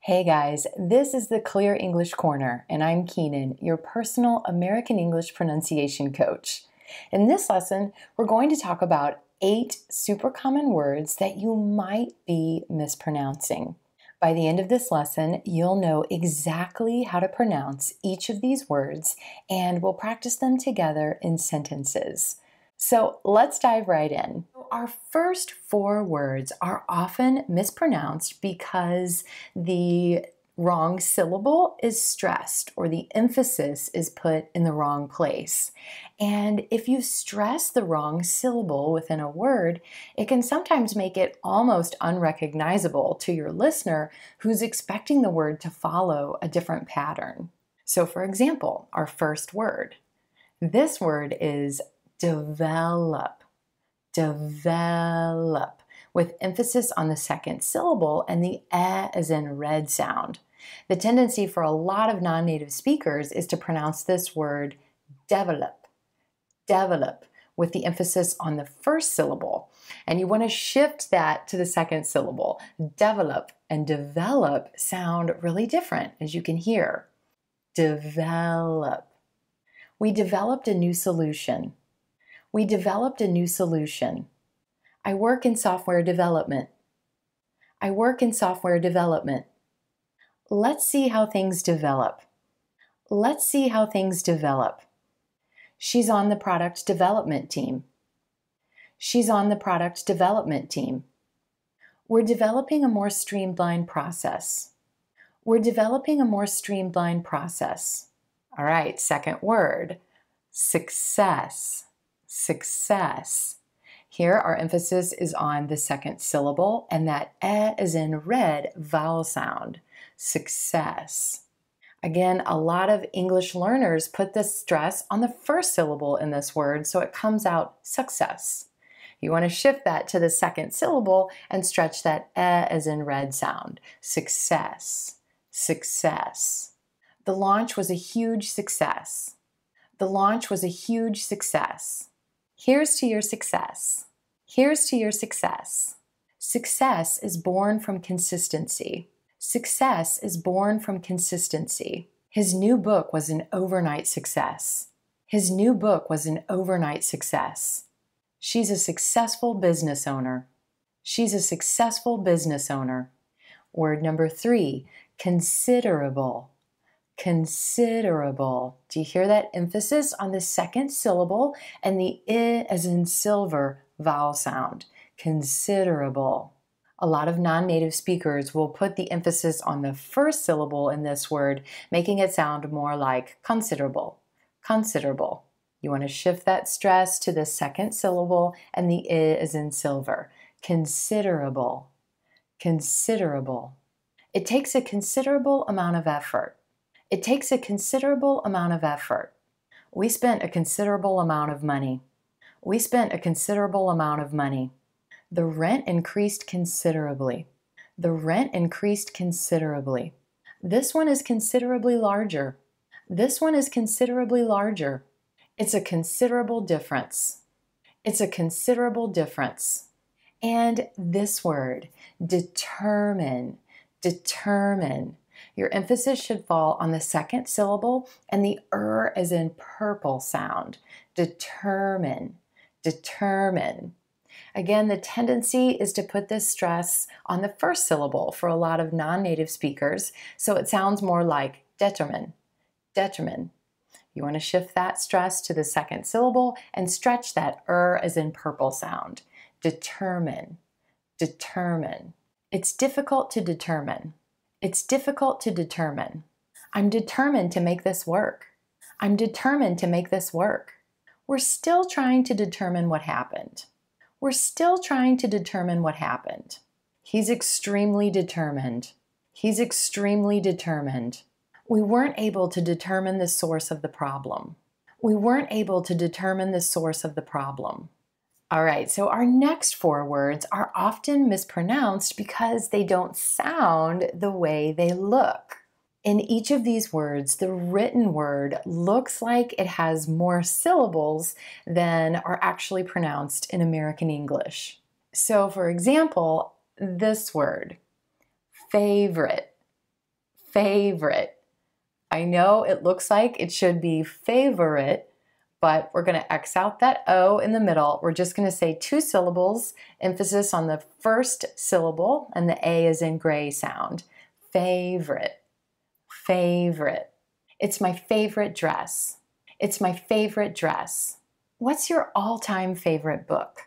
Hey guys, this is the Clear English Corner, and I'm Keenyn, your personal American English pronunciation coach. In this lesson, we're going to talk about 8 super common words that you might be mispronouncing. By the end of this lesson, you'll know exactly how to pronounce each of these words, and we'll practice them together in sentences. So let's dive right in. Our first 4 words are often mispronounced because the wrong syllable is stressed or the emphasis is put in the wrong place. And if you stress the wrong syllable within a word, it can sometimes make it almost unrecognizable to your listener who's expecting the word to follow a different pattern. So for example, our first word. This word is develop, develop, with emphasis on the second syllable and the eh as in red sound. The tendency for a lot of non-native speakers is to pronounce this word develop, develop, with the emphasis on the first syllable. And you want to shift that to the second syllable. Develop and develop sound really different, as you can hear. Develop. We developed a new solution. We developed a new solution. I work in software development. I work in software development. Let's see how things develop. Let's see how things develop. She's on the product development team. She's on the product development team. We're developing a more streamlined process. We're developing a more streamlined process. All right, second word, success. Success. Here our emphasis is on the second syllable and that eh is in red vowel sound. Success. Again, a lot of English learners put the stress on the first syllable in this word, so it comes out success. You want to shift that to the second syllable and stretch that eh as in red sound. Success. Success. The launch was a huge success. The launch was a huge success. Here's to your success. Here's to your success. Success is born from consistency. Success is born from consistency. His new book was an overnight success. His new book was an overnight success. She's a successful business owner. She's a successful business owner. Word number 3, considerable. Considerable. Do you hear that emphasis on the second syllable and the I as in silver vowel sound? Considerable. A lot of non-native speakers will put the emphasis on the first syllable in this word, making it sound more like considerable. Considerable. You want to shift that stress to the second syllable and the I as in silver. Considerable. Considerable. It takes a considerable amount of effort. It takes a considerable amount of effort. We spent a considerable amount of money. We spent a considerable amount of money. The rent increased considerably. The rent increased considerably. This one is considerably larger. This one is considerably larger. It's a considerable difference. It's a considerable difference. And this word, determine, determine. Your emphasis should fall on the second syllable and the as in purple sound. Determine, determine. Again, the tendency is to put this stress on the first syllable for a lot of non-native speakers, so it sounds more like determine, determine. You want to shift that stress to the second syllable and stretch that as in purple sound. Determine, determine. It's difficult to determine. It's difficult to determine. I'm determined to make this work. I'm determined to make this work. We're still trying to determine what happened. We're still trying to determine what happened. He's extremely determined. He's extremely determined. We weren't able to determine the source of the problem. We weren't able to determine the source of the problem. All right, so our next 4 words are often mispronounced because they don't sound the way they look. In each of these words, the written word looks like it has more syllables than are actually pronounced in American English. So for example, this word, favorite, favorite. I know it looks like it should be favorite, but we're going to X out that O in the middle. We're just going to say 2 syllables, emphasis on the first syllable, and the A is in gray sound. Favorite, favorite. It's my favorite dress. It's my favorite dress. What's your all-time favorite book?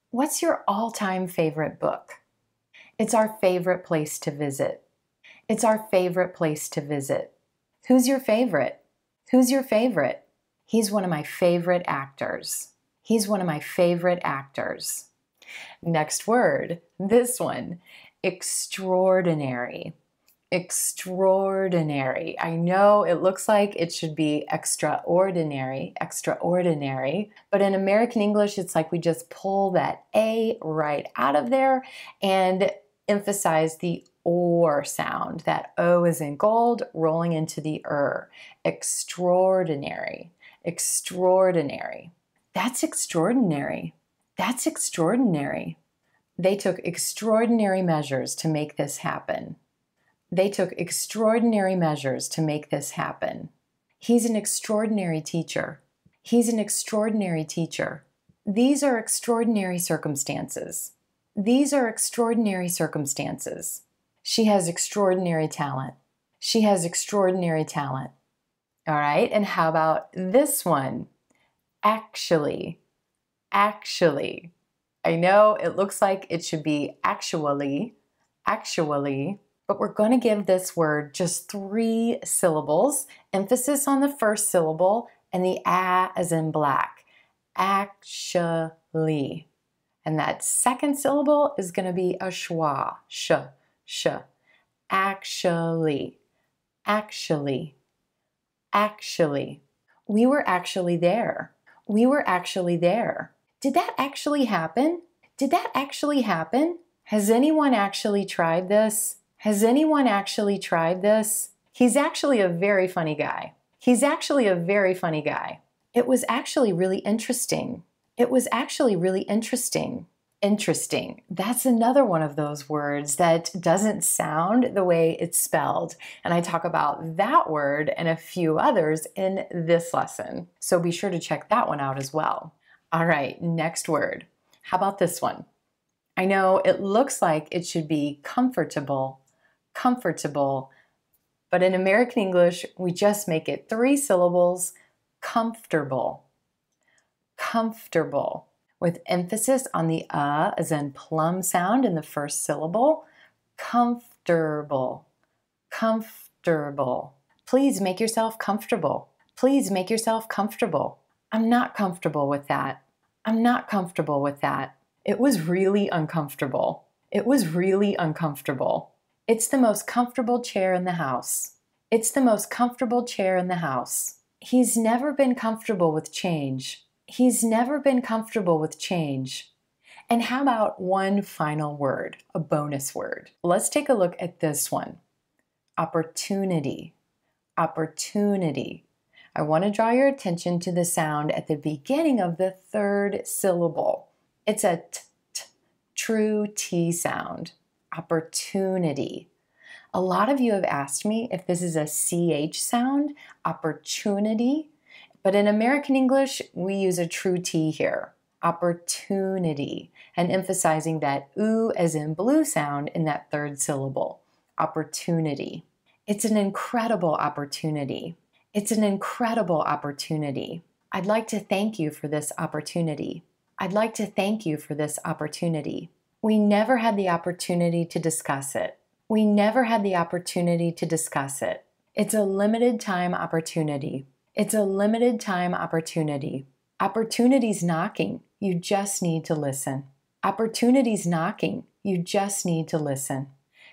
What's your all-time favorite book? It's our favorite place to visit. It's our favorite place to visit. Who's your favorite? Who's your favorite? He's one of my favorite actors. He's one of my favorite actors. Next word, this one, extraordinary. Extraordinary. I know it looks like it should be extraordinary, extraordinary, but in American English, it's like we just pull that A right out of there and emphasize the or sound. That O is in gold, rolling into the Extraordinary, extraordinary. That's extraordinary. That's extraordinary. They took extraordinary measures to make this happen. They took extraordinary measures to make this happen. He's an extraordinary teacher. He's an extraordinary teacher. These are extraordinary circumstances. These are extraordinary circumstances. She has extraordinary talent. She has extraordinary talent. All right, and how about this one? Actually, actually. I know it looks like it should be actually, actually, but we're going to give this word just 3 syllables, emphasis on the first syllable, and the A as in black. Actually. And that second syllable is going to be a schwa, sh, sh. Actually, actually, actually. We were actually there. We were actually there. Did that actually happen? Did that actually happen? Has anyone actually tried this? Has anyone actually tried this? He's actually a very funny guy. He's actually a very funny guy. It was actually really interesting. It was actually really interesting. Interesting. That's another one of those words that doesn't sound the way it's spelled. And I talk about that word and a few others in this lesson. So be sure to check that one out as well. All right, next word. How about this one? I know it looks like it should be comfortable, comfortable, but in American English, we just make it 3 syllables, comfortable, comfortable, with emphasis on the as in plum sound in the first syllable, comfortable, comfortable. Please make yourself comfortable. Please make yourself comfortable. I'm not comfortable with that. I'm not comfortable with that. It was really uncomfortable. It was really uncomfortable. It's the most comfortable chair in the house. It's the most comfortable chair in the house. He's never been comfortable with change. He's never been comfortable with change. And how about one final word, a bonus word? Let's take a look at this one. Opportunity. Opportunity. I want to draw your attention to the sound at the beginning of the 3rd syllable. It's a t, true T sound. Opportunity. A lot of you have asked me if this is a CH sound, opportunity, but in American English, we use a true T here, opportunity, and emphasizing that oo as in blue sound in that 3rd syllable, opportunity. It's an incredible opportunity. It's an incredible opportunity. I'd like to thank you for this opportunity. I'd like to thank you for this opportunity. We never had the opportunity to discuss it. We never had the opportunity to discuss it. It's a limited time opportunity. It's a limited time opportunity. Opportunity's knocking. You just need to listen. Opportunity's knocking. You just need to listen.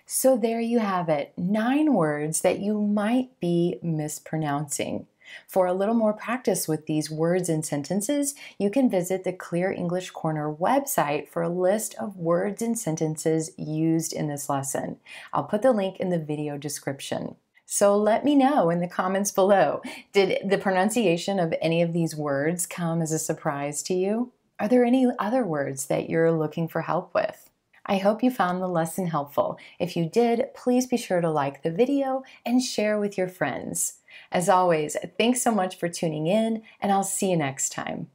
So there you have it, 9 words that you might be mispronouncing. For a little more practice with these words and sentences, you can visit the Clear English Corner website for a list of words and sentences used in this lesson. I'll put the link in the video description. So let me know in the comments below, did the pronunciation of any of these words come as a surprise to you? Are there any other words that you're looking for help with? I hope you found the lesson helpful. If you did, please be sure to like the video and share with your friends. As always, thanks so much for tuning in, and I'll see you next time.